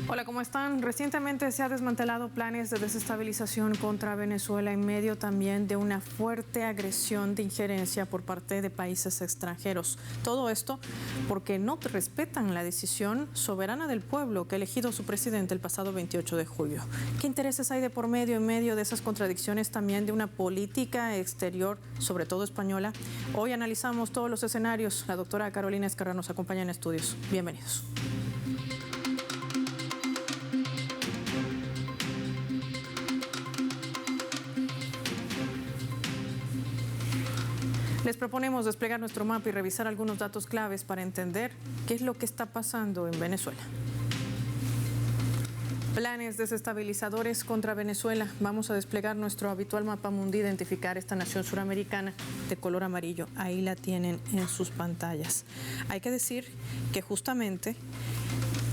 Hola, ¿cómo están? Recientemente se ha desmantelado planes de desestabilización contra Venezuela en medio también de una fuerte agresión de injerencia por parte de países extranjeros. Todo esto porque no respetan la decisión soberana del pueblo que ha elegido a su presidente el pasado 28 de julio. ¿Qué intereses hay de por medio en medio de esas contradicciones también de una política exterior, sobre todo española? Hoy analizamos todos los escenarios. La doctora Carolina Ezquerra nos acompaña en estudios. Bienvenidos. Les proponemos desplegar nuestro mapa y revisar algunos datos claves para entender qué es lo que está pasando en Venezuela. Planes desestabilizadores contra Venezuela. Vamos a desplegar nuestro habitual mapa mundi, identificar esta nación suramericana de color amarillo. Ahí la tienen en sus pantallas. Hay que decir que justamente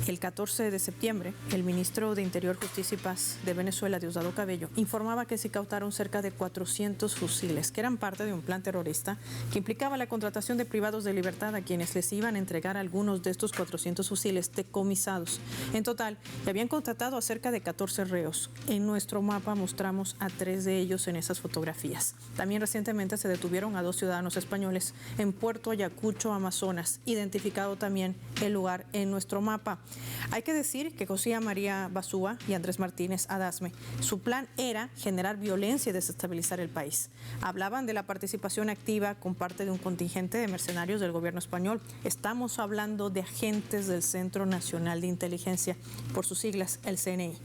el 14 de septiembre, el ministro de Interior, Justicia y Paz de Venezuela, Diosdado Cabello, informaba que se incautaron cerca de 400 fusiles, que eran parte de un plan terrorista que implicaba la contratación de privados de libertad a quienes les iban a entregar algunos de estos 400 fusiles decomisados. En total, le habían contratado a cerca de 14 reos. En nuestro mapa mostramos a 3 de ellos en esas fotografías. También recientemente se detuvieron a 2 ciudadanos españoles en Puerto Ayacucho, Amazonas, identificado también el lugar en nuestro mapa. Hay que decir que José María Basúa y Andrés Martínez Adasme, su plan era generar violencia y desestabilizar el país. Hablaban de la participación activa con parte de un contingente de mercenarios del gobierno español. Estamos hablando de agentes del Centro Nacional de Inteligencia, por sus siglas, el CNI.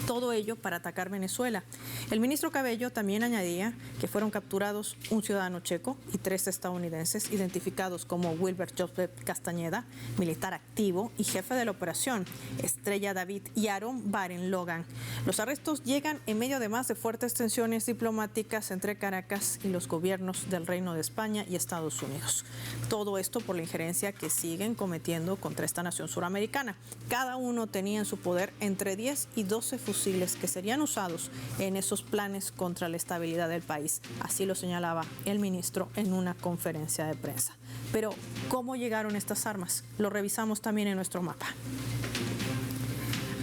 Todo ello para atacar Venezuela. El ministro Cabello también añadía que fueron capturados un ciudadano checo y 3 estadounidenses, identificados como Wilber Joseph Castañeda, militar activo y jefe de la operación, Estrella David y Aaron Baren Logan. Los arrestos llegan en medio además de fuertes tensiones diplomáticas entre Caracas y los gobiernos del Reino de España y Estados Unidos. Todo esto por la injerencia que siguen cometiendo contra esta nación suramericana. Cada uno tenía en su poder entre 10 y 12 fusiles que serían usados en esos planes contra la estabilidad del país. Así lo señalaba el ministro en una conferencia de prensa. Pero, ¿cómo llegaron estas armas? Lo revisamos también en nuestro mapa.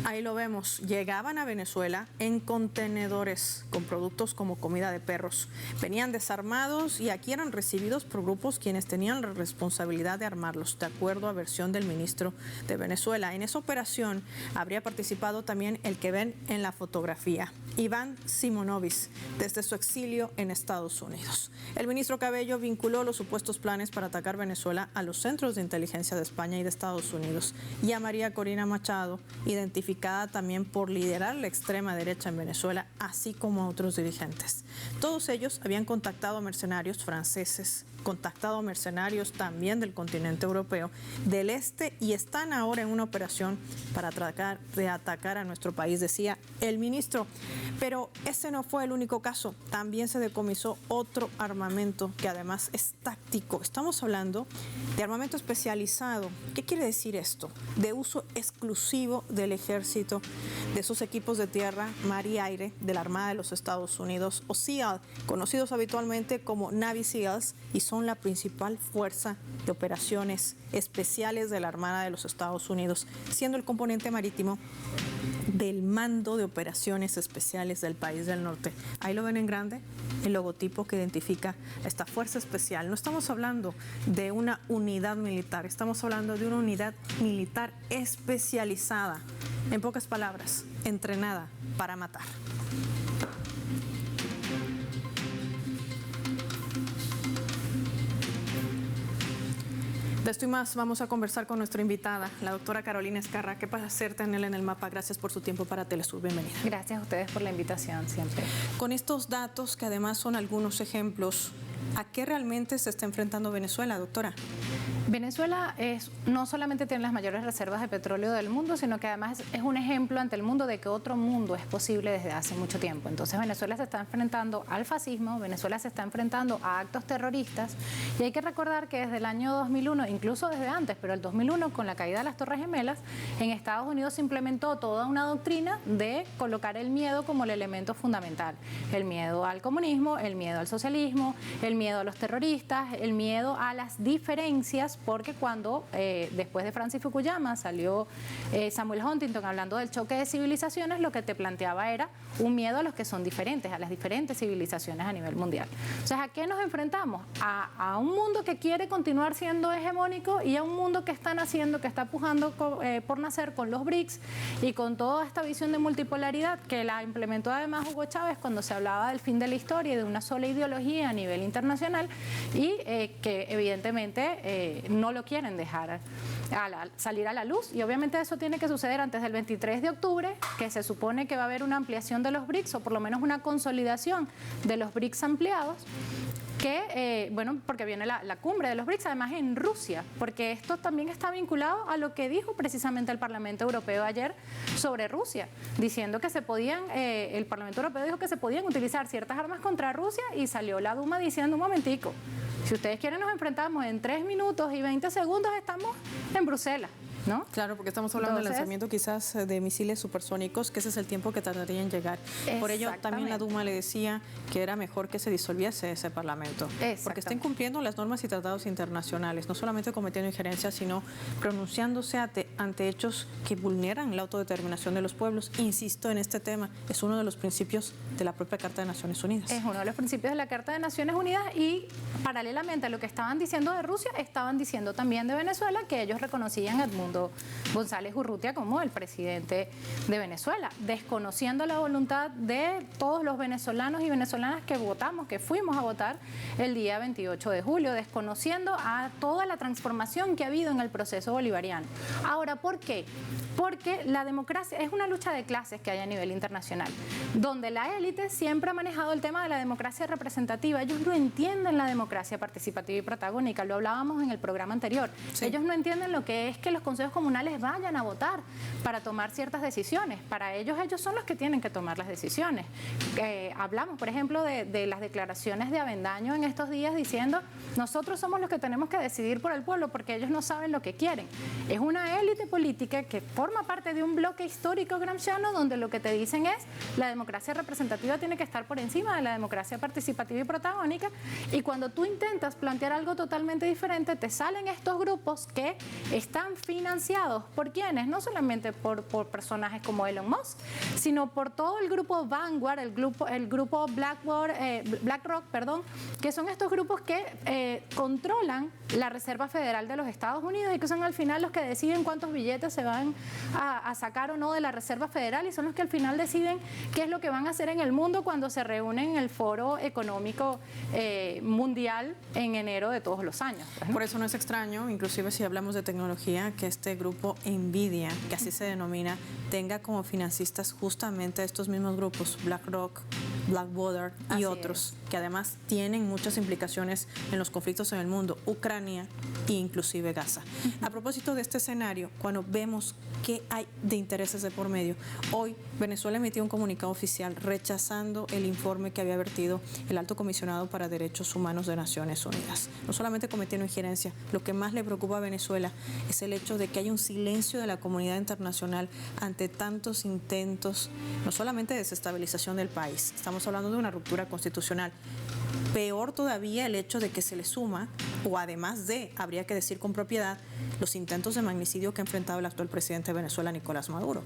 Ahí lo vemos, llegaban a Venezuela en contenedores con productos como comida de perros. Venían desarmados y aquí eran recibidos por grupos quienes tenían la responsabilidad de armarlos, de acuerdo a versión del ministro de Venezuela. En esa operación habría participado también el que ven en la fotografía, Iván Simonovic, desde su exilio en Estados Unidos. El ministro Cabello vinculó los supuestos planes para atacar Venezuela a los centros de inteligencia de España y de Estados Unidos y a María Corina Machado, identificada también por liderar la extrema derecha en Venezuela, así como a otros dirigentes. Todos ellos habían contactado a mercenarios franceses, contactado a mercenarios también del continente europeo, del este, y están ahora en una operación para tratar de atacar a nuestro país, decía el ministro. Pero ese no fue el único caso. También se decomisó otro armamento que además es táctico. Estamos hablando de armamento especializado. ¿Qué quiere decir esto? De uso exclusivo del ejército, de esos equipos de tierra, mar y aire de la Armada de los Estados Unidos, o SEAL, conocidos habitualmente como Navy SEALs, y son la principal fuerza de operaciones especiales de la Armada de los Estados Unidos, siendo el componente marítimo del Mando de Operaciones Especiales del país del norte. Ahí lo ven en grande, el logotipo que identifica a esta fuerza especial. No estamos hablando de una unidad militar, estamos hablando de una unidad militar especializada. En pocas palabras, entrenada para matar. De esto y más vamos a conversar con nuestra invitada, la doctora Carolina Ezquerra. Qué placer tenerla en el mapa. Gracias por su tiempo para Telesur. Bienvenida. Gracias a ustedes por la invitación siempre. Con estos datos, que además son algunos ejemplos, ¿a qué realmente se está enfrentando Venezuela, doctora? Venezuela no solamente tiene las mayores reservas de petróleo del mundo, sino que además es un ejemplo ante el mundo de que otro mundo es posible desde hace mucho tiempo. Entonces Venezuela se está enfrentando al fascismo, Venezuela se está enfrentando a actos terroristas, y hay que recordar que desde el año 2001, incluso desde antes, pero el 2001 con la caída de las Torres Gemelas, en Estados Unidos se implementó toda una doctrina de colocar el miedo como el elemento fundamental. El miedo al comunismo, el miedo al socialismo, el miedo a los terroristas, el miedo a las diferencias porque cuando después de Francis Fukuyama salió Samuel Huntington hablando del choque de civilizaciones, lo que te planteaba era un miedo a los que son diferentes, a las diferentes civilizaciones a nivel mundial. O sea, ¿a qué nos enfrentamos? A un mundo que quiere continuar siendo hegemónico y a un mundo que está naciendo, que está pujando por nacer con los BRICS y con toda esta visión de multipolaridad que la implementó además Hugo Chávez cuando se hablaba del fin de la historia y de una sola ideología a nivel internacional y que evidentemente no lo quieren dejar salir a la luz, y obviamente eso tiene que suceder antes del 23 de octubre, que se supone que va a haber una ampliación de los BRICS o por lo menos una consolidación de los BRICS ampliados, que, porque viene la cumbre de los BRICS, además en Rusia, porque esto también está vinculado a lo que dijo precisamente el Parlamento Europeo ayer sobre Rusia, diciendo que el Parlamento Europeo dijo que se podían utilizar ciertas armas contra Rusia y salió la Duma diciendo, un momentico, si ustedes quieren nos enfrentamos en 3 minutos y 20 segundos, estamos en Bruselas, ¿no? Claro, porque estamos hablando del lanzamiento quizás de misiles supersónicos, que ese es el tiempo que tardaría en llegar. Por ello también la Duma le decía que era mejor que se disolviese ese Parlamento, porque está incumpliendo las normas y tratados internacionales, no solamente cometiendo injerencias, sino pronunciándose ante hechos que vulneran la autodeterminación de los pueblos. Insisto en este tema, es uno de los principios de la propia Carta de Naciones Unidas. Es uno de los principios de la Carta de Naciones Unidas y paralelamente a lo que estaban diciendo de Rusia, estaban diciendo también de Venezuela que ellos reconocían a Edmundo González Urrutia como el presidente de Venezuela, desconociendo la voluntad de todos los venezolanos y venezolanas que votamos, que fuimos a votar el día 28 de julio, desconociendo a toda la transformación que ha habido en el proceso bolivariano. Ahora, ¿por qué? Porque la democracia es una lucha de clases que hay a nivel internacional, donde la élite siempre ha manejado el tema de la democracia representativa. Ellos no entienden la democracia participativa y protagónica, lo hablábamos en el programa anterior. Sí. Ellos no entienden lo que es que los consejos comunales vayan a votar para tomar ciertas decisiones. Para ellos son los que tienen que tomar las decisiones. Hablamos, por ejemplo, de las declaraciones de Avendaño en estos días diciendo, nosotros somos los que tenemos que decidir por el pueblo porque ellos no saben lo que quieren. Es una élite política que forma parte de un bloque histórico gramsciano donde lo que te dicen es la democracia representativa tiene que estar por encima de la democracia participativa y protagónica, y cuando tú intentas plantear algo totalmente diferente te salen estos grupos que están financiados por quienes, no solamente por personajes como Elon Musk, sino por todo el grupo Vanguard, el grupo BlackRock, que son estos grupos que controlan la Reserva Federal de los Estados Unidos y que son al final los que deciden cuántos billetes se van a sacar o no de la Reserva Federal, y son los que al final deciden qué es lo que van a hacer en el mundo cuando se reúnen en el Foro Económico Mundial en enero de todos los años. Por eso no es extraño, inclusive si hablamos de tecnología, que este grupo Nvidia, que así se denomina, tenga como financistas justamente estos mismos grupos, BlackRock, Blackwater y otros, que además tienen muchas implicaciones en los conflictos en el mundo, Ucrania e inclusive Gaza. A propósito de este escenario, cuando vemos qué hay de intereses de por medio, hoy Venezuela emitió un comunicado oficial rechazando el informe que había vertido el Alto Comisionado para Derechos Humanos de Naciones Unidas. No solamente cometiendo injerencia, lo que más le preocupa a Venezuela es el hecho de que haya un silencio de la comunidad internacional ante tantos intentos, no solamente de desestabilización del país, estamos hablando de una ruptura constitucional. Peor todavía el hecho de que se le suma, o además de, habría que decir con propiedad, los intentos de magnicidio que ha enfrentado el actual presidente de Venezuela, Nicolás Maduro.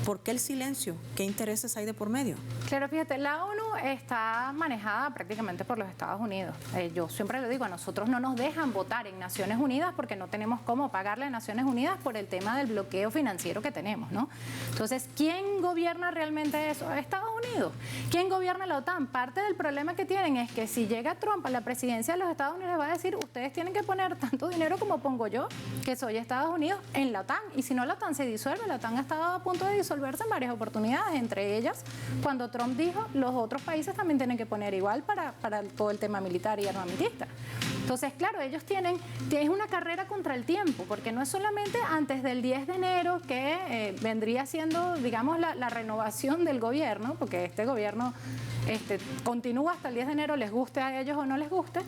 ¿Por qué el silencio? ¿Qué intereses hay de por medio? Claro, fíjate, la ONU está manejada prácticamente por los Estados Unidos. Yo siempre lo digo, a nosotros no nos dejan votar en Naciones Unidas porque no tenemos cómo pagarle a Naciones Unidas por el tema del bloqueo financiero que tenemos, ¿no? Entonces, ¿quién gobierna realmente eso? Estados Unidos. ¿Quién gobierna la OTAN? Parte del problema que tienen es que si llega Trump a la presidencia de los Estados Unidos, les va a decir, ustedes tienen que poner tanto dinero como pongo yo, que soy Estados Unidos, en la OTAN. Y si no, la OTAN se disuelve. La OTAN ha estado a punto de disolverse en varias oportunidades, entre ellas cuando Trump dijo, los otros países también tienen que poner igual para todo el tema militar y armamentista. Entonces, claro, ellos es una carrera contra el tiempo, porque no es solamente antes del 10 de enero que vendría siendo, digamos, la renovación del gobierno, porque este gobierno continúa hasta el 10 de enero, les guste a ellos o no les guste,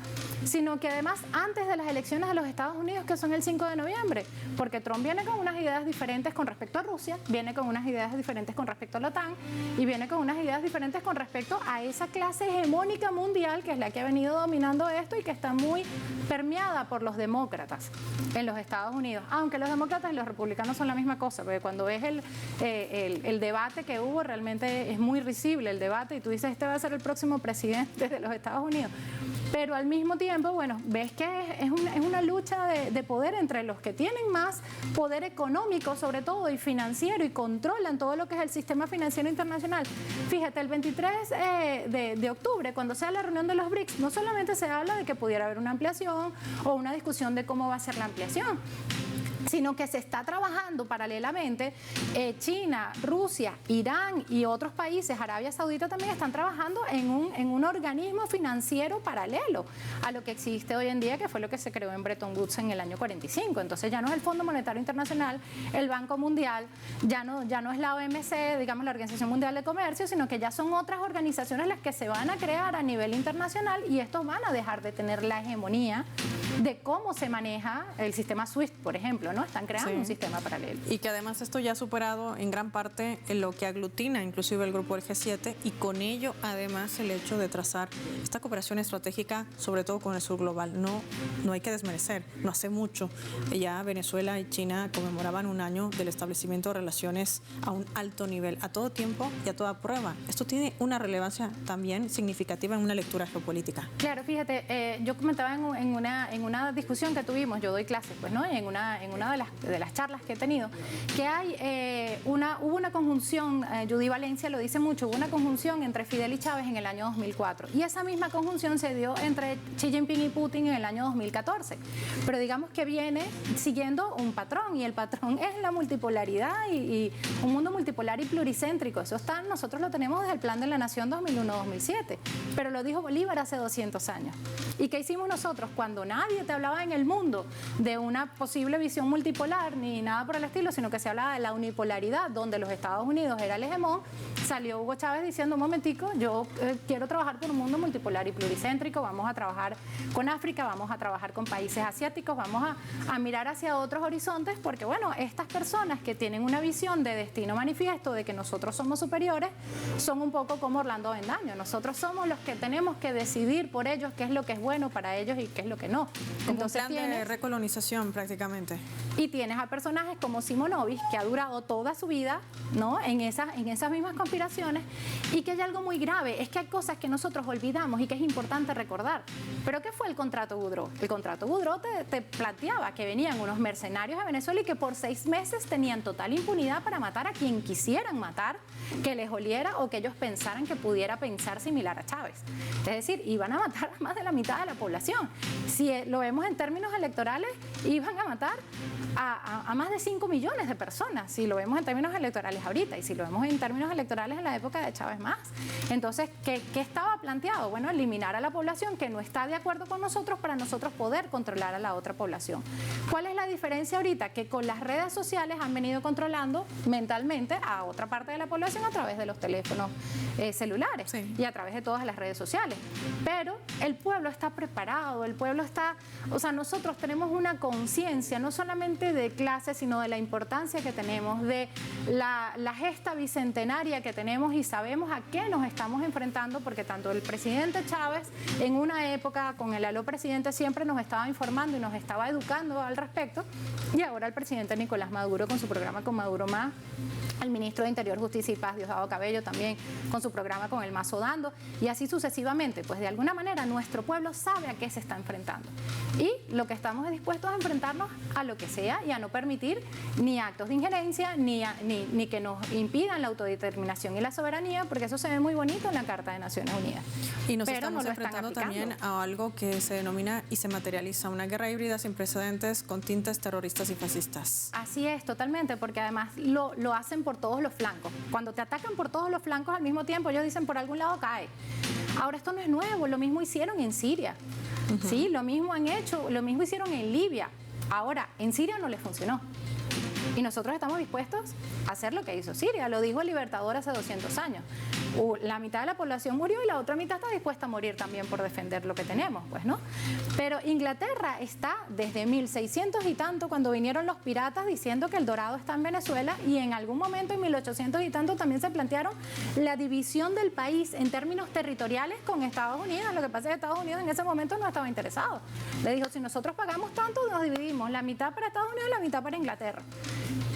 sino que además antes de las elecciones de los Estados Unidos, que son el 5 de noviembre, porque Trump viene con unas ideas diferentes con respecto a Rusia, viene con unas ideas diferentes con respecto a la OTAN y viene con unas ideas diferentes con respecto a esa clase hegemónica mundial que es la que ha venido dominando esto y que está muy permeada por los demócratas en los Estados Unidos, aunque los demócratas y los republicanos son la misma cosa, porque cuando ves el debate que hubo, realmente es muy risible el debate y tú dices, este va a ser el próximo presidente de los Estados Unidos. Pero al mismo tiempo, bueno, ves que es una lucha de poder entre los que tienen más poder económico, sobre todo, y financiero, y controlan todo lo que es el sistema financiero internacional. Fíjate, el 23 de octubre, cuando sea la reunión de los BRICS, no solamente se habla de que pudiera haber una ampliación o una discusión de cómo va a ser la ampliación, sino que se está trabajando paralelamente. China, Rusia, Irán y otros países, Arabia Saudita también, están trabajando en un organismo financiero paralelo a lo que existe hoy en día, que fue lo que se creó en Bretton Woods en el año 45. Entonces ya no es el Fondo Monetario Internacional, el Banco Mundial, ya no es la OMC, digamos la Organización Mundial de Comercio, sino que ya son otras organizaciones las que se van a crear a nivel internacional, y estos van a dejar de tener la hegemonía de cómo se maneja el sistema SWIFT, por ejemplo, ¿no? Están creando un sistema paralelo. Y que además esto ya ha superado en gran parte lo que aglutina inclusive el grupo del G7, y con ello además el hecho de trazar esta cooperación estratégica, sobre todo con el sur global. No hay que desmerecer, no hace mucho ya Venezuela y China conmemoraban un año del establecimiento de relaciones a un alto nivel, a todo tiempo y a toda prueba. Esto tiene una relevancia también significativa en una lectura geopolítica. Claro, fíjate, yo comentaba en una discusión que tuvimos, yo doy clases, pues, ¿no? Y en una de las charlas que he tenido, que hubo una conjunción, Judy Valencia lo dice mucho, hubo una conjunción entre Fidel y Chávez en el año 2004, y esa misma conjunción se dio entre Xi Jinping y Putin en el año 2014, pero digamos que viene siguiendo un patrón, y el patrón es la multipolaridad y un mundo multipolar y pluricéntrico. Eso nosotros lo tenemos desde el Plan de la Nación 2001-2007, pero lo dijo Bolívar hace 200 años. ¿Y qué hicimos nosotros? Cuando nadie te hablaba en el mundo de una posible visión multipolar ni nada por el estilo, sino que se hablaba de la unipolaridad, donde los Estados Unidos era el hegemón, salió Hugo Chávez diciendo, un momentico, yo quiero trabajar por un mundo multipolar y pluricéntrico, vamos a trabajar con África, vamos a trabajar con países asiáticos, vamos a mirar hacia otros horizontes, porque bueno, estas personas que tienen una visión de destino manifiesto, de que nosotros somos superiores, son un poco como Orlando Avendaño. Nosotros somos los que tenemos que decidir por ellos qué es lo que es bueno para ellos y qué es lo que no. Entonces, un plan de recolonización prácticamente. Y tienes a personajes como Simonovic, que ha durado toda su vida, ¿no?, en esas mismas conspiraciones, y que hay algo muy grave, es que hay cosas que nosotros olvidamos y que es importante recordar. ¿Pero qué fue el contrato Goudreau? El contrato Goudreau te planteaba que venían unos mercenarios a Venezuela y que por 6 meses tenían total impunidad para matar a quien quisieran matar, que les oliera o que ellos pensaran que pudiera pensar similar a Chávez. Es decir, iban a matar a más de la mitad de la población. Si lo vemos en términos electorales, iban a matar a más de 5 millones de personas, si lo vemos en términos electorales ahorita, y si lo vemos en términos electorales en la época de Chávez más. Entonces, ¿qué estaba planteado? Bueno, eliminar a la población que no está de acuerdo con nosotros para nosotros poder controlar a la otra población. ¿Cuál es la diferencia ahorita? Que con las redes sociales han venido controlando mentalmente a otra parte de la población a través de los teléfonos celulares, sí, y a través de todas las redes sociales. Pero el pueblo está preparado, el pueblo está, o sea, nosotros tenemos una conciencia no solamente de clase, sino de la importancia que tenemos, de la gesta bicentenaria que tenemos, y sabemos a qué nos estamos enfrentando, porque tanto el presidente Chávez en una época con el aló presidente siempre nos estaba informando y nos estaba educando al respecto, y ahora el presidente Nicolás Maduro con su programa Con Maduro Más, el ministro de Interior, Justicia y Paz, Diosdado Cabello, también con su programa Con el Mazo Dando, y así sucesivamente. Pues de alguna manera nuestro pueblo sabe a qué se está enfrentando, y lo que estamos es dispuestos a enfrentarnos a lo que sea y a no permitir ni actos de injerencia ni que nos impidan la autodeterminación y la soberanía, porque eso se ve muy bonito en la Carta de Naciones Unidas. Y nos estamos enfrentando también a algo que se denomina y se materializa una guerra híbrida sin precedentes con tintes terroristas y fascistas. Así es, totalmente, porque además lo hacen por todos los flancos. Cuando te atacan por todos los flancos al mismo tiempo, ellos dicen por algún lado cae. Ahora esto no es nuevo, lo mismo hicieron en Siria, sí, lo mismo han hecho, lo mismo hicieron en Libia. Ahora, en Siria no les funcionó. Y nosotros estamos dispuestos a hacer lo que hizo Siria, lo dijo el Libertador hace 200 años. la mitad de la población murió y la otra mitad está dispuesta a morir también por defender lo que tenemos, pues, ¿no? Pero Inglaterra está desde 1600 y tanto, cuando vinieron los piratas diciendo que el dorado está en Venezuela, y en algún momento en 1800 y tanto también se plantearon la división del país en términos territoriales con Estados Unidos. Lo que pasa es que Estados Unidos en ese momento no estaba interesado. Le dijo, si nosotros pagamos tanto, nos dividimos, la mitad para Estados Unidos y la mitad para Inglaterra.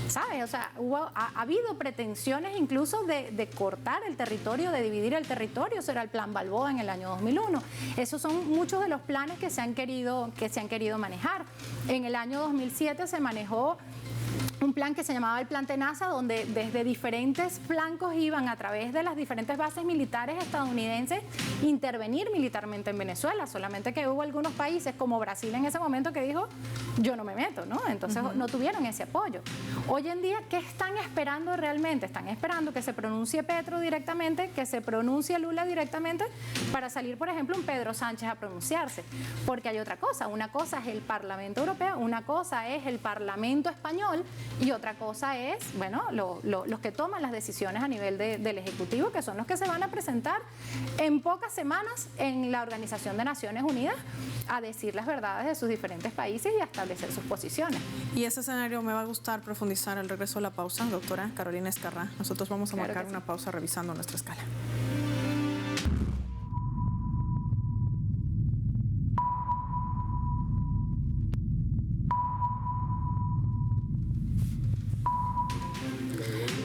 ¿Sabes? O sea, ha habido pretensiones incluso de cortar el territorio, de dividir el territorio. Eso era el Plan Balboa en el año 2001. Esos son muchos de los planes que se han querido manejar. En el año 2007 se manejó un plan que se llamaba el Plan Tenaza, donde desde diferentes flancos iban a través de las diferentes bases militares estadounidenses intervenir militarmente en Venezuela, solamente que hubo algunos países como Brasil en ese momento que dijo, yo no me meto, ¿no? Entonces no tuvieron ese apoyo. Hoy en día, ¿qué están esperando realmente? Están esperando que se pronuncie Petro directamente, que se pronuncie Lula directamente, para salir, por ejemplo, un Pedro Sánchez a pronunciarse. Porque hay otra cosa, una cosa es el Parlamento Europeo, una cosa es el Parlamento Español, y otra cosa es, bueno, los que toman las decisiones a nivel del Ejecutivo, que son los que se van a presentar en pocas semanas en la Organización de Naciones Unidas a decir las verdades de sus diferentes países y a establecer sus posiciones. Y ese escenario me va a gustar profundizar al regreso de la pausa, doctora Carolina Ezcarrá. Nosotros vamos a marcar una pausa revisando nuestra escala.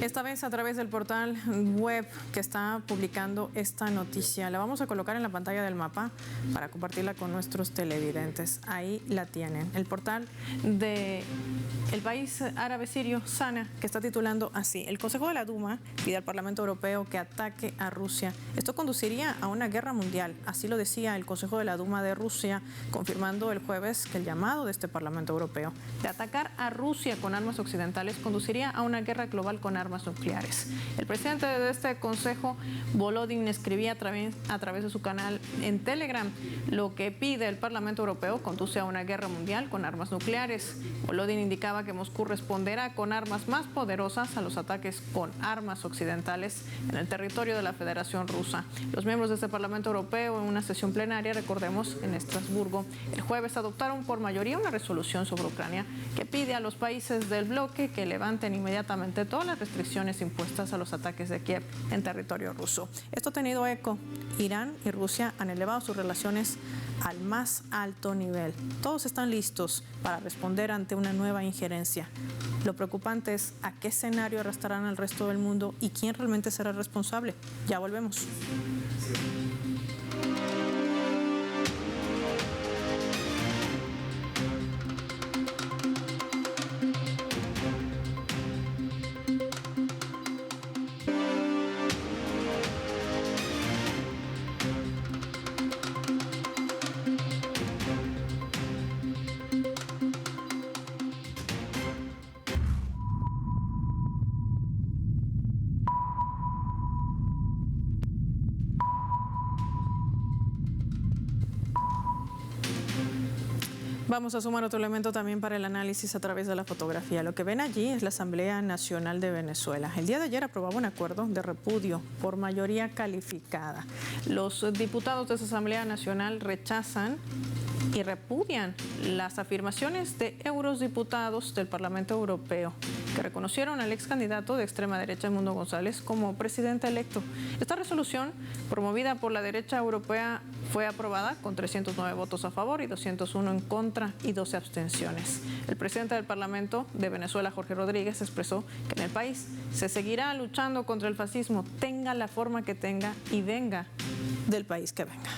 Esta vez a través del portal web que está publicando esta noticia. La vamos a colocar en la pantalla del mapa para compartirla con nuestros televidentes. Ahí la tienen. El portal de el país árabe sirio, Sana, que está titulando así: el Consejo de la Duma pide al Parlamento Europeo que ataque a Rusia. Esto conduciría a una guerra mundial. Así lo decía el Consejo de la Duma de Rusia, confirmando el jueves que el llamado de este Parlamento Europeo de atacar a Rusia con armas occidentales conduciría a una guerra global con armas nucleares. El presidente de este consejo, Volodin, escribía a través de su canal en Telegram: lo que pide el Parlamento Europeo conduce a una guerra mundial con armas nucleares. Volodin indicaba que Moscú responderá con armas más poderosas a los ataques con armas occidentales en el territorio de la Federación Rusa. Los miembros de este Parlamento Europeo, en una sesión plenaria, recordemos, en Estrasburgo, el jueves adoptaron por mayoría una resolución sobre Ucrania que pide a los países del bloque que levanten inmediatamente todas las restricciones impuestas a los ataques de Kiev en territorio ruso. Esto ha tenido eco. Irán y Rusia han elevado sus relaciones al más alto nivel. Todos están listos para responder ante una nueva injerencia. Lo preocupante es a qué escenario arrastrarán al resto del mundo y quién realmente será responsable. Ya volvemos. Vamos a sumar otro elemento también para el análisis a través de la fotografía. Lo que ven allí es la Asamblea Nacional de Venezuela. El día de ayer aprobaba un acuerdo de repudio por mayoría calificada. Los diputados de esa Asamblea Nacional rechazan y repudian las afirmaciones de eurodiputados del Parlamento Europeo que reconocieron al ex candidato de extrema derecha, Edmundo González, como presidente electo. Esta resolución, promovida por la derecha europea, fue aprobada con 309 votos a favor y 201 en contra y 12 abstenciones. El presidente del Parlamento de Venezuela, Jorge Rodríguez, expresó que en el país se seguirá luchando contra el fascismo, tenga la forma que tenga y venga del país que venga.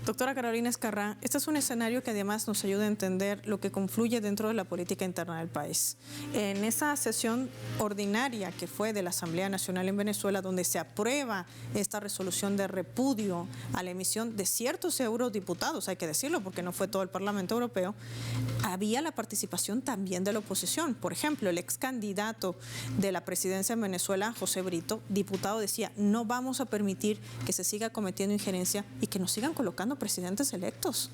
Doctora Carolina Ezcarrá, este es un escenario que además nos ayuda a entender lo que confluye dentro de la política interna del país. En esa sesión ordinaria que fue de la Asamblea Nacional en Venezuela, donde se aprueba esta resolución de repudio a la emisión de ciertos eurodiputados, hay que decirlo porque no fue todo el Parlamento Europeo, había la participación también de la oposición. Por ejemplo, el ex candidato de la presidencia en Venezuela, José Brito, diputado, decía: no vamos a permitir que se siga cometiendo injerencia y que nos sigan colocando presidentes electos.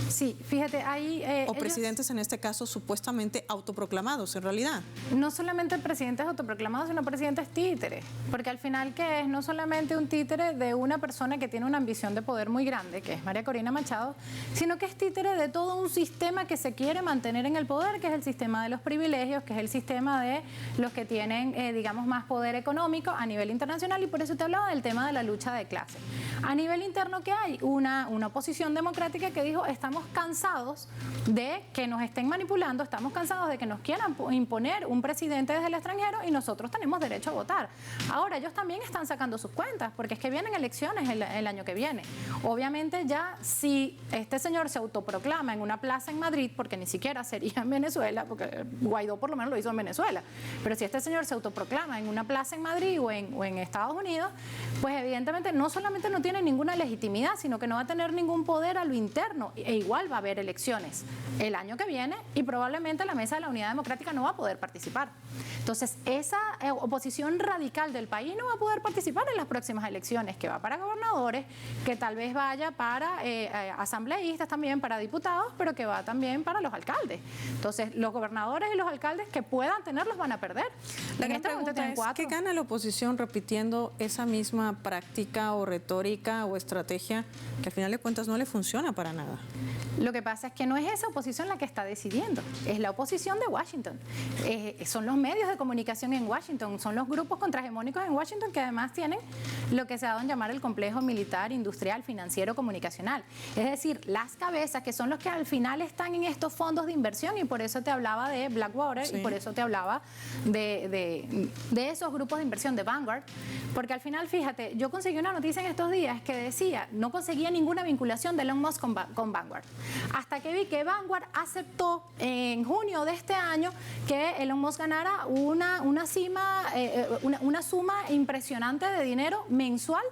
Sí, fíjate, ahí... o presidentes en este caso supuestamente autoproclamados en realidad. No solamente presidentes autoproclamados, sino presidentes títeres, porque al final que es no solamente un títere de una persona que tiene una ambición de poder muy grande, que es María Corina Machado, sino que es títere de todo un sistema que se quiere mantener en el poder, que es el sistema de los privilegios, que es el sistema de los que tienen, digamos, más poder económico a nivel internacional, y por eso te hablaba del tema de la lucha de clases. A nivel interno, ¿qué hay? Una oposición democrática que dijo, estamos cansados de que nos estén manipulando, estamos cansados de que nos quieran imponer un presidente desde el extranjero y nosotros tenemos derecho a votar. Ahora, ellos también están sacando sus cuentas, porque es que vienen elecciones el año que viene. Obviamente ya si este señor se autoproclama en una plaza en Madrid, porque ni siquiera sería en Venezuela, porque Guaidó por lo menos lo hizo en Venezuela, pero si este señor se autoproclama en una plaza en Madrid o en Estados Unidos, pues evidentemente no solamente no tiene ninguna legitimidad, sino que no va a tener ningún poder a lo interno, e igual va a haber elecciones el año que viene y probablemente la Mesa de la Unidad Democrática no va a poder participar. Entonces, esa oposición radical del país no va a poder participar en las próximas elecciones, que va para gobernadores, que tal vez vaya para asambleístas también, para diputados, pero que va también para los alcaldes. Entonces, los gobernadores y los alcaldes que puedan tenerlos van a perder. La gran pregunta es, ¿qué gana la oposición repitiendo esa misma práctica o retórica o estrategia que al final de cuentas no le funciona para nada? Lo que pasa es que no es esa oposición la que está decidiendo, es la oposición de Washington. Son los medios de comunicación en Washington, son los grupos contrahegemónicos en Washington que además tienen lo que se ha dado en llamar el complejo militar, industrial, financiero, comunicacional. Es decir, las cabezas que son los que al final están en estos fondos de inversión, y por eso te hablaba de Blackwater, sí, y por eso te hablaba de esos grupos de inversión de Vanguard, porque al final, fíjate, yo conseguí una noticia en estos días que decía, no conseguía ninguna vinculación de Elon Musk con Vanguard, hasta que vi que Vanguard aceptó en junio de este año que Elon Musk ganara una suma impresionante de dinero mensual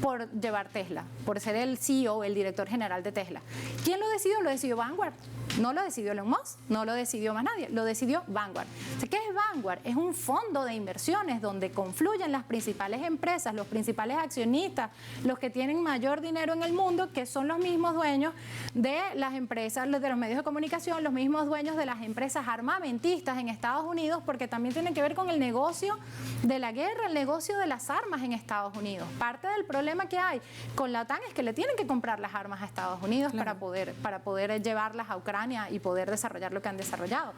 por llevar Tesla, por ser el CEO, el director general de Tesla. ¿Quién lo decidió? Lo decidió Vanguard. No lo decidió Elon Musk, no lo decidió más nadie, lo decidió Vanguard. ¿Qué es Vanguard? Es un fondo de inversiones donde confluyen las principales empresas, los principales accionistas, los que tienen mayor dinero en el mundo, que son los mismos dueños de las empresas, de los medios de comunicación, los mismos dueños de las empresas armamentistas en Estados Unidos, porque también tienen que ver con el negocio de la guerra, el negocio de las armas en Estados Unidos. Parte del problema que hay con la OTAN es que le tienen que comprar las armas a Estados Unidos, claro, para poder llevarlas a Ucrania y poder desarrollar lo que han desarrollado.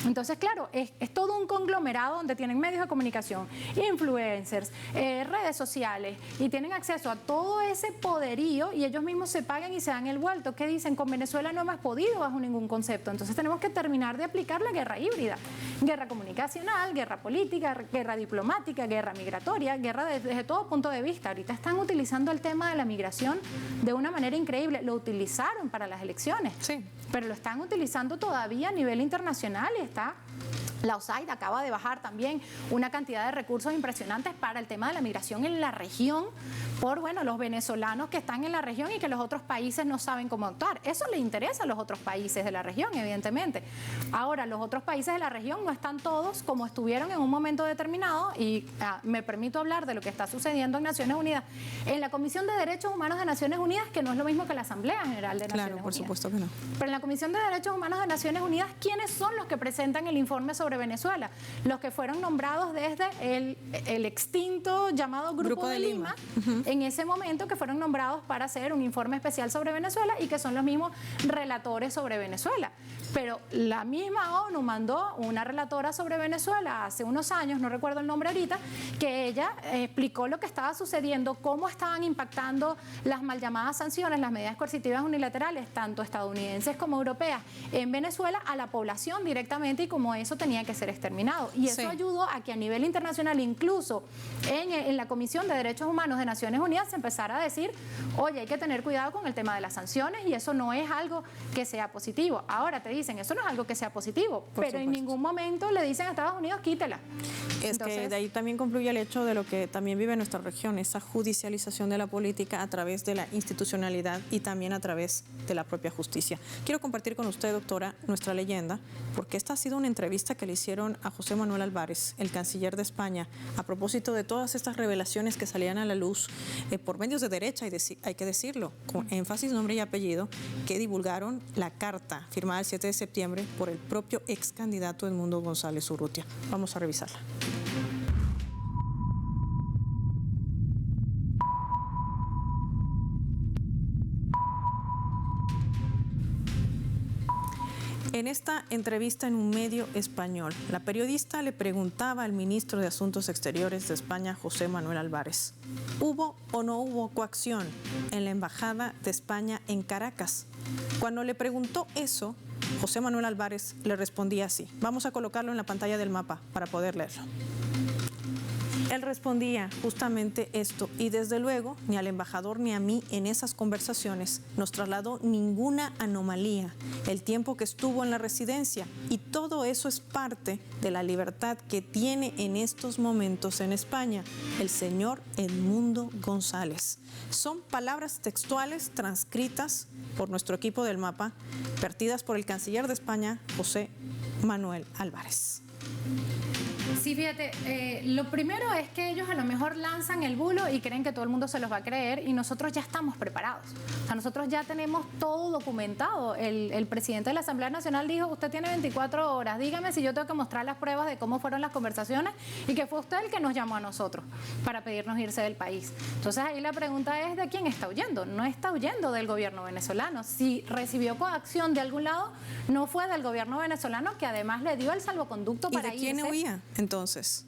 Entonces, claro, es todo un conglomerado donde tienen medios de comunicación, influencers, redes sociales, y tienen acceso a todo ese poderío, y ellos mismos se pagan y se dan el vuelto. ¿Qué dicen? Con Venezuela no hemos podido bajo ningún concepto, entonces tenemos que terminar de aplicar la guerra híbrida, guerra comunicacional, guerra política, guerra diplomática, guerra migratoria, guerra desde todo punto de vista. Ahorita están utilizando el tema de la migración de una manera increíble, lo utilizaron para las elecciones, sí, pero lo están utilizando todavía a nivel internacional, y está... La USAID acaba de bajar también una cantidad de recursos impresionantes para el tema de la migración en la región por, bueno, los venezolanos que están en la región y que los otros países no saben cómo actuar. Eso le interesa a los otros países de la región, evidentemente. Ahora, los otros países de la región no están todos como estuvieron en un momento determinado, y me permito hablar de lo que está sucediendo en Naciones Unidas, en la Comisión de Derechos Humanos de Naciones Unidas, que no es lo mismo que la Asamblea General de Naciones Unidas. Claro, por supuesto que no. Pero en la Comisión de Derechos Humanos de Naciones Unidas, ¿quiénes son los que presentan el informe sobre Venezuela? Los que fueron nombrados desde el extinto llamado Grupo de Lima, en ese momento, que fueron nombrados para hacer un informe especial sobre Venezuela y que son los mismos relatores sobre Venezuela. Pero la misma ONU mandó una relatora sobre Venezuela hace unos años, no recuerdo el nombre ahorita, que ella explicó lo que estaba sucediendo, cómo estaban impactando las mal llamadas sanciones, las medidas coercitivas unilaterales, tanto estadounidenses como europeas, en Venezuela a la población directamente, y cómo eso tenía que ser exterminado. Y eso ayudó a que a nivel internacional, incluso en la Comisión de Derechos Humanos de Naciones Unidas, se empezara a decir, oye, hay que tener cuidado con el tema de las sanciones, y eso no es algo que sea positivo. Ahora te dicen, eso no es algo que sea positivo, pero en ningún momento le dicen a Estados Unidos, quítela. Es que de ahí también concluye el hecho de lo que también vive nuestra región, esa judicialización de la política a través de la institucionalidad y también a través de la propia justicia. Quiero compartir con usted, doctora, nuestra leyenda, porque esta ha sido una entrevista que le hicieron a José Manuel Álvarez, el canciller de España, a propósito de todas estas revelaciones que salían a la luz por medios de derecha, y hay que decirlo, con énfasis, nombre y apellido, que divulgaron la carta firmada el 7 de septiembre por el propio ex candidato Edmundo González Urrutia. Vamos a revisarla. En esta entrevista en un medio español, la periodista le preguntaba al ministro de Asuntos Exteriores de España, José Manuel Álvarez, ¿hubo o no hubo coacción en la Embajada de España en Caracas? Cuando le preguntó eso, José Manuel Álvarez le respondía así. Vamos a colocarlo en la pantalla del mapa para poder leerlo. Él respondía justamente esto y desde luego ni al embajador ni a mí en esas conversaciones nos trasladó ninguna anomalía el tiempo que estuvo en la residencia y todo eso es parte de la libertad que tiene en estos momentos en España el señor Edmundo González. Son palabras textuales transcritas por nuestro equipo del mapa, vertidas por el canciller de España, José Manuel Álvarez. Sí, fíjate, lo primero es que ellos a lo mejor lanzan el bulo y creen que todo el mundo se los va a creer y nosotros ya estamos preparados. O sea, nosotros ya tenemos todo documentado. El presidente de la Asamblea Nacional dijo, usted tiene 24 horas, dígame si yo tengo que mostrar las pruebas de cómo fueron las conversaciones y que fue usted el que nos llamó a nosotros para pedirnos irse del país. Entonces ahí la pregunta es de quién está huyendo. No está huyendo del gobierno venezolano. Si recibió coacción de algún lado, no fue del gobierno venezolano que además le dio el salvoconducto para irse. ¿Y de quién huía entonces?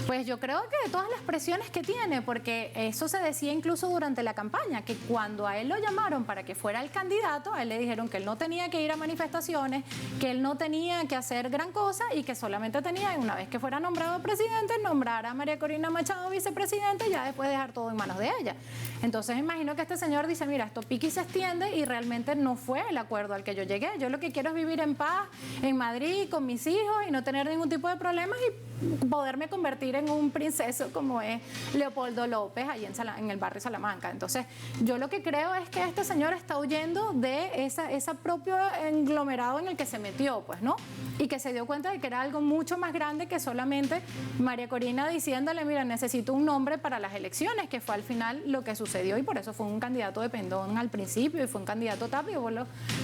Pues yo creo que de todas las presiones que tiene, porque eso se decía incluso durante la campaña, que cuando a él lo llamaron para que fuera el candidato, a él le dijeron que él no tenía que ir a manifestaciones, que él no tenía que hacer gran cosa y que solamente tenía, una vez que fuera nombrado presidente, nombrar a María Corina Machado vicepresidente y ya después dejar todo en manos de ella. Entonces imagino que este señor dice, mira, esto pique y se extiende y realmente no fue el acuerdo al que yo llegué. Yo lo que quiero es vivir en paz en Madrid con mis hijos y no tener ningún tipo de problemas y poderme convertir en un princeso como es Leopoldo López allí en el barrio Salamanca. Entonces yo lo que creo es que este señor está huyendo de ese propio englomerado en el que se metió, pues, ¿no? Y que se dio cuenta de que era algo mucho más grande que solamente María Corina diciéndole, mira, necesito un nombre para las elecciones, que fue al final lo que sucedió y por eso fue un candidato de pendón al principio y fue un candidato tapio.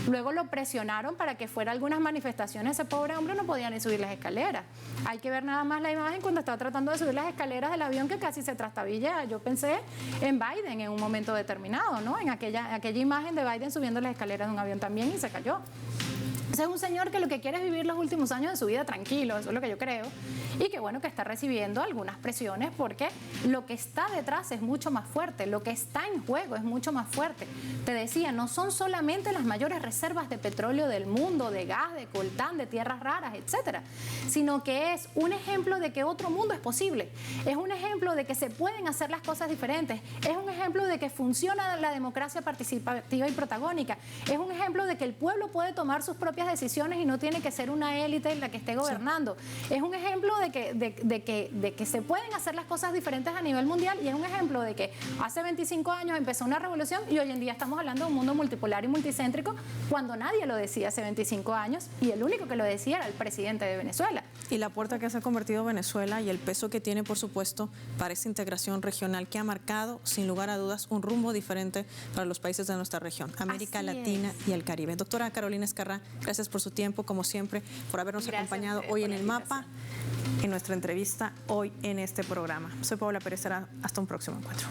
Luego lo presionaron para que fuera a algunas manifestaciones. Ese pobre hombre no podía ni subir las escaleras. Hay que ver nada más la imagen cuando estaba tratando de subir las escaleras del avión que casi se trastabilla. Yo pensé en Biden en un momento determinado, ¿no? En aquella imagen de Biden subiendo las escaleras de un avión también y se cayó. Es un señor que lo que quiere es vivir los últimos años de su vida tranquilo, eso es lo que yo creo, y que bueno, que está recibiendo algunas presiones porque lo que está detrás es mucho más fuerte, lo que está en juego es mucho más fuerte. Te decía, no son solamente las mayores reservas de petróleo del mundo, de gas, de coltán, de tierras raras, etcétera, sino que es un ejemplo de que otro mundo es posible, es un ejemplo de que se pueden hacer las cosas diferentes, es un ejemplo de que funciona la democracia participativa y protagónica, es un ejemplo de que el pueblo puede tomar sus propias decisiones y no tiene que ser una élite la que esté gobernando. Sí. Es un ejemplo de que se pueden hacer las cosas diferentes a nivel mundial y es un ejemplo de que hace 25 años empezó una revolución y hoy en día estamos hablando de un mundo multipolar y multicéntrico cuando nadie lo decía hace 25 años y el único que lo decía era el presidente de Venezuela. Y la puerta que se ha convertido Venezuela y el peso que tiene, por supuesto, para esa integración regional que ha marcado, sin lugar a dudas, un rumbo diferente para los países de nuestra región, América Latina y el Caribe. Doctora Carolina Ezquerrá, gracias por su tiempo, como siempre, por habernos acompañado hoy en el mapa, en nuestra entrevista hoy en este programa. Soy Paola Pérez, hasta un próximo encuentro.